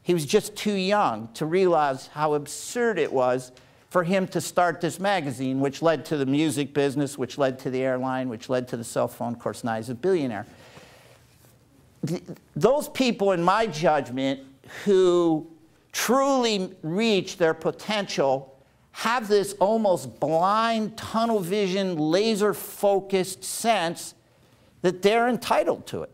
He was just too young to realize how absurd it was for him to start this magazine, which led to the music business, which led to the airline, which led to the cell phone. Of course, now he's a billionaire. Those people, in my judgment, who truly reach their potential have this almost blind, tunnel vision, laser-focused sense that they're entitled to it.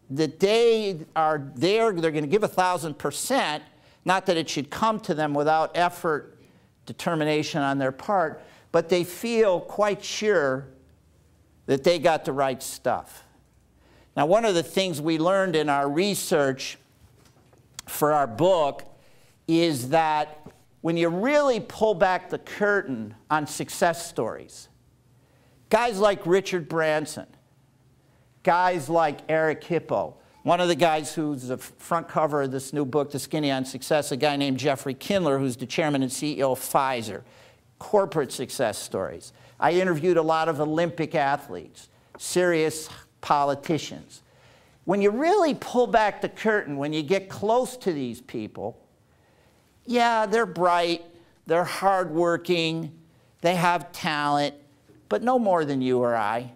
That they are there, they're going to give 1,000%, not that it should come to them without effort, determination on their part, but they feel quite sure that they got the right stuff. Now, one of the things we learned in our research for our book is that when you really pull back the curtain on success stories, guys like Richard Branson, guys like Eric Hippo, one of the guys who's the front cover of this new book, The Skinny on Success, a guy named Jeffrey Kindler, who's the chairman and CEO of Pfizer, corporate success stories. I interviewed a lot of Olympic athletes, serious politicians. When you really pull back the curtain, when you get close to these people, yeah, they're bright, they're hardworking, they have talent, but no more than you or I.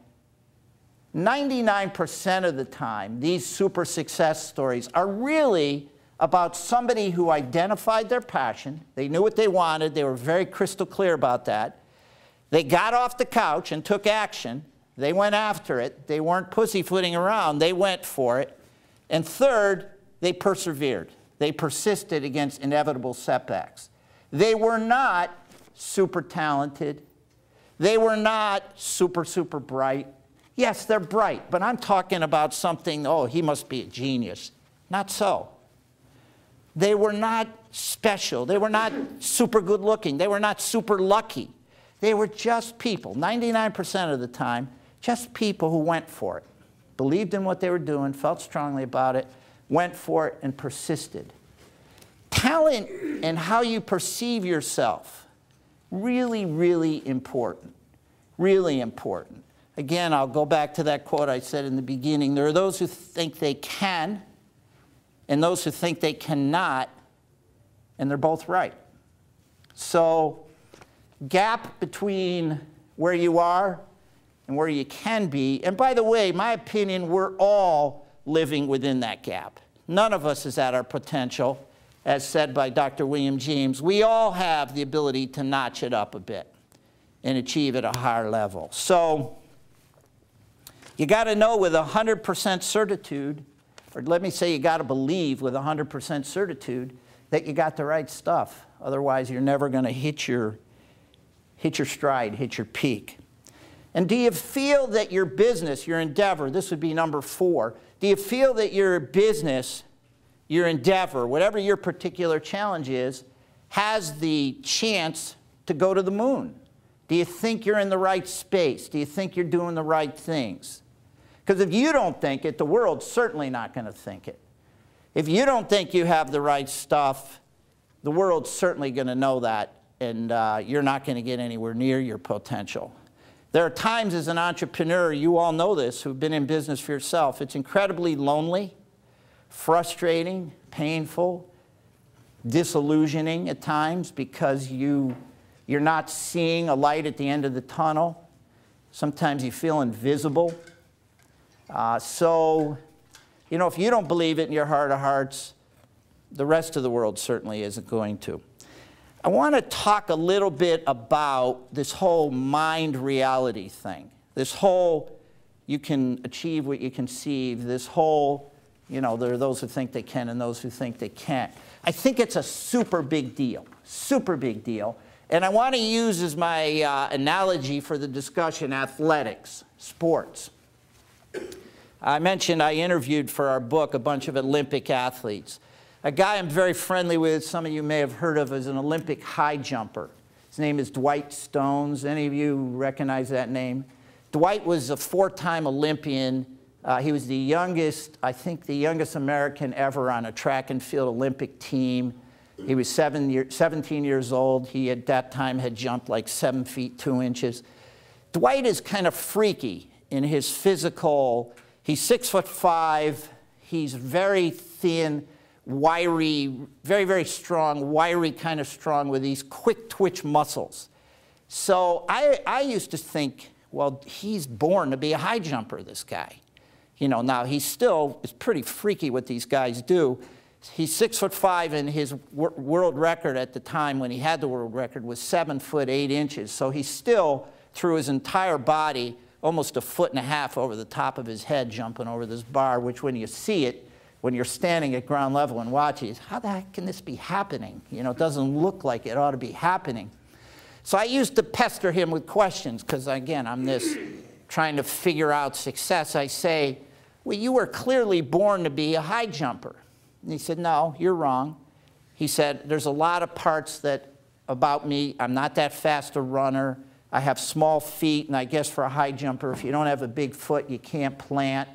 99% of the time, these super success stories are really about somebody who identified their passion. They knew what they wanted. They were very crystal clear about that. They got off the couch and took action. They went after it. They weren't pussyfooting around. They went for it. And third, they persevered. They persisted against inevitable setbacks. They were not super talented. They were not super, super bright. Yes, they're bright, but I'm talking about something, oh, he must be a genius. Not so. They were not special. They were not super good looking. They were not super lucky. They were just people, 99% of the time, just people who went for it, believed in what they were doing, felt strongly about it, went for it, and persisted. Talent and how you perceive yourself, really, really important. Really important. Again, I'll go back to that quote I said in the beginning. There are those who think they can and those who think they cannot, and they're both right. So, gap between where you are and where you can be. And by the way, my opinion, we're all living within that gap. None of us is at our potential, as said by Dr. William James. We all have the ability to notch it up a bit and achieve at a higher level. So, you got to know with 100% certitude, or let me say you got to believe with 100% certitude that you got the right stuff. Otherwise, you're never going to hit your stride, hit your peak. And do you feel that your business, your endeavor, this would be number 4, do you feel that your business, your endeavor, whatever your particular challenge is, has the chance to go to the moon? Do you think you're in the right space? Do you think you're doing the right things? Because if you don't think it, the world's certainly not going to think it. If you don't think you have the right stuff, the world's certainly going to know that, and you're not going to get anywhere near your potential. There are times as an entrepreneur, you all know this, who've been in business for yourself, it's incredibly lonely, frustrating, painful, disillusioning at times because you're not seeing a light at the end of the tunnel. Sometimes you feel invisible. So, you know, if you don't believe it in your heart of hearts, the rest of the world certainly isn't going to. I want to talk a little bit about this whole mind reality thing. This whole, you can achieve what you conceive, this whole, you know, there are those who think they can and those who think they can't. I think it's a super big deal, super big deal. And I want to use as my analogy for the discussion athletics, sports. I mentioned I interviewed for our book a bunch of Olympic athletes. A guy I'm very friendly with, some of you may have heard of as an Olympic high jumper. His name is Dwight Stones. Any of you recognize that name? Dwight was a 4-time Olympian. He was the youngest, I think the youngest American ever on a track and field Olympic team. He was 17 years old. He at that time had jumped like 7 feet 2 inches. Dwight is kind of freaky in his physical. He's 6'5". He's very thin, wiry, very, very strong, wiry kind of strong with these quick twitch muscles. So I used to think, well, he's born to be a high jumper, this guy. You know, now he still is pretty freaky what these guys do. He's 6'5", and his world record at the time when he had the world record was 7 foot 8 inches. So he's still, through his entire body, almost 1.5 feet over the top of his head jumping over this bar, which when you see it, when you're standing at ground level and watching, how the heck can this be happening? You know, it doesn't look like it ought to be happening. So I used to pester him with questions because, again, I'm this trying to figure out success. I say, well, you were clearly born to be a high jumper. And he said, no, you're wrong. He said, there's a lot of parts that about me. I'm not that fast a runner. I have small feet, and I guess for a high jumper, if you don't have a big foot, you can't plant.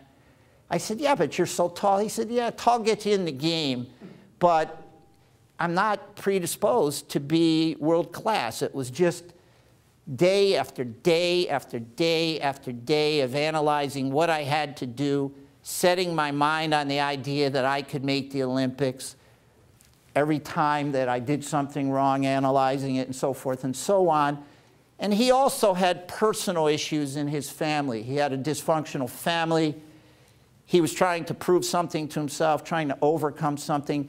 I said, yeah, but you're so tall. He said, yeah, tall gets you in the game, but I'm not predisposed to be world class. It was just day after day after day after day of analyzing what I had to do, setting my mind on the idea that I could make the Olympics. Every time that I did something wrong, analyzing it and so forth and so on. And he also had personal issues in his family. He had a dysfunctional family. He was trying to prove something to himself, trying to overcome something.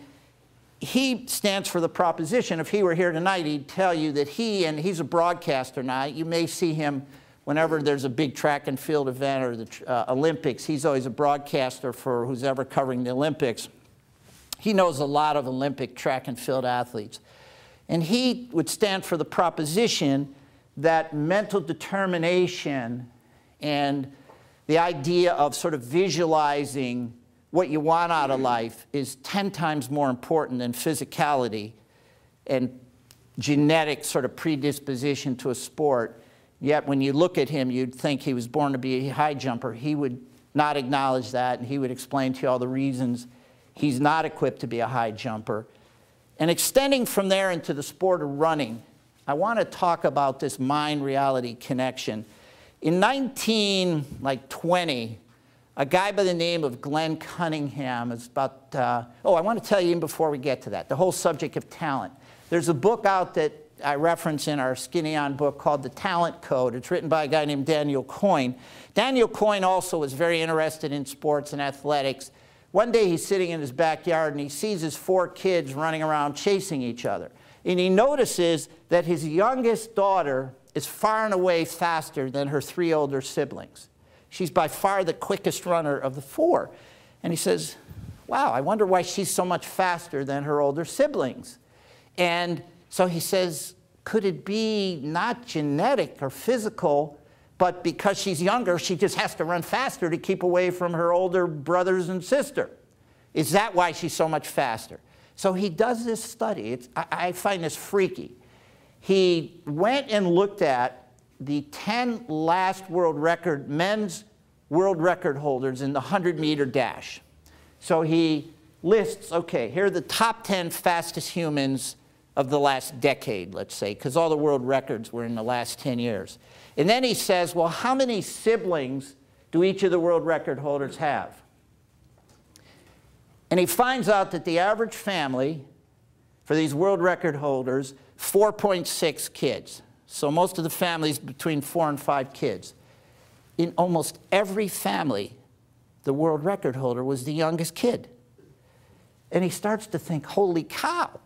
He stands for the proposition. If he were here tonight, he'd tell you that he's a broadcaster now. You may see him whenever there's a big track and field event or the Olympics. He's always a broadcaster for who's ever covering the Olympics. He knows a lot of Olympic track and field athletes. And he would stand for the proposition that mental determination and the idea of sort of visualizing what you want out of life is 10 times more important than physicality and genetic sort of predisposition to a sport. Yet when you look at him, you'd think he was born to be a high jumper. He would not acknowledge that, and he would explain to you all the reasons he's not equipped to be a high jumper. And extending from there into the sport of running, I want to talk about this mind-reality connection. In 1920, a guy by the name of Glenn Cunningham is about, I want to tell you even before we get to that, the whole subject of talent. There's a book out that I reference in our Skinny On book called The Talent Code. It's written by a guy named Daniel Coyne. Daniel Coyne also was very interested in sports and athletics. One day he's sitting in his backyard and he sees his 4 kids running around chasing each other. And he notices that his youngest daughter is far and away faster than her 3 older siblings. She's by far the quickest runner of the 4. And he says, wow, I wonder why she's so much faster than her older siblings. And so he says, could it be not genetic or physical, but because she's younger, she just has to run faster to keep away from her older brothers and sister? Is that why she's so much faster? So he does this study. I find this freaky. He went and looked at the 10 last men's world record holders in the 100-meter dash. So he lists, okay, here are the top 10 fastest humans of the last decade, let's say, because all the world records were in the last 10 years. And then he says, well, how many siblings do each of the world record holders have? And he finds out that the average family for these world record holders, 4.6 kids. So most of the families between 4 and 5 kids. In almost every family, the world record holder was the youngest kid. And he starts to think, holy cow,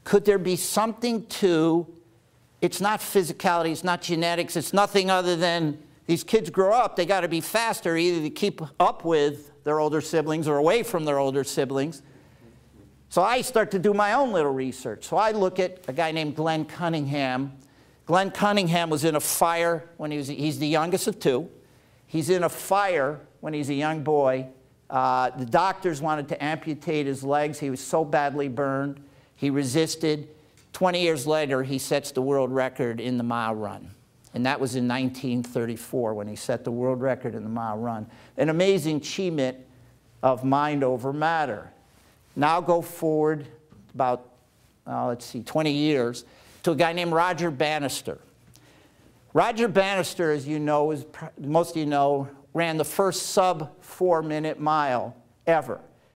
could there be something to, it's not physicality, it's not genetics, it's nothing other than these kids grow up, they got to be faster either to keep up with their older siblings or away from their older siblings. So I start to do my own little research. So I look at a guy named Glenn Cunningham. Glenn Cunningham was in a fire when he's the youngest of 2. He's in a fire when he's a young boy. The doctors wanted to amputate his legs. He was so badly burned. He resisted. 20 years later, he sets the world record in the mile run. And that was in 1934 when he set the world record in the mile run. An amazing achievement of mind over matter. Now go forward about, 20 years, to a guy named Roger Bannister. Roger Bannister, as you know, most of you know, ran the first sub-4-minute mile ever.